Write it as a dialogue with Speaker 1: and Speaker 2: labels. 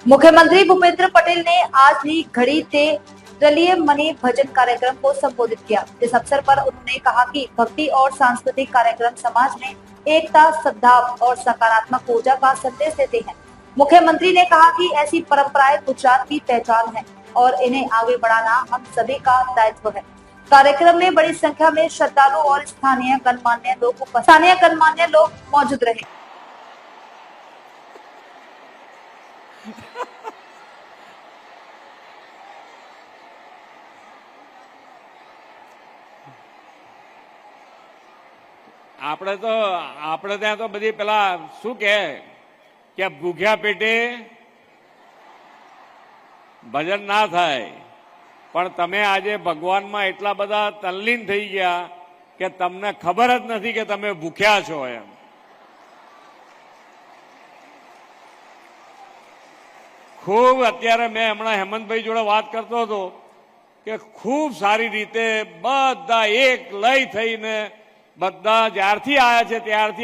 Speaker 1: मुख्यमंत्री भूपेंद्र पटेल ने आज ही घड़ी ते रलिए मनी भजन कार्यक्रम को संबोधित किया। इस अवसर पर उन्होंने कहा कि भक्ति और सांस्कृतिक कार्यक्रम समाज में एकता, सद्भाव और सकारात्मक ऊर्जा का संदेश देते हैं। मुख्यमंत्री ने कहा कि ऐसी परंपराएं गुजरात की पहचान है और इन्हें आगे बढ़ाना हम सभी का दायित्व है। कार्यक्रम में बड़ी संख्या में श्रद्धालु और स्थानीय गणमान्य लोग मौजूद रहे।
Speaker 2: આપણે ત્યાં તો બધી પેલા શું કે ભૂખ્યા પેટે ભજન ના થાય, પણ તમે આજે ભગવાનમાં એટલા બધા તલ્લીન થઈ ગયા કે તમને ખબર જ નથી કે તમે ભૂખ્યા છો એમ. ખૂબ અત્યારે મેં હમણાં હેમંતભાઈ જોડે વાત કરતો હતો કે ખૂબ સારી રીતે બધા એક લય થઈને બધા જ્યારથી આવ્યા છે ત્યારથી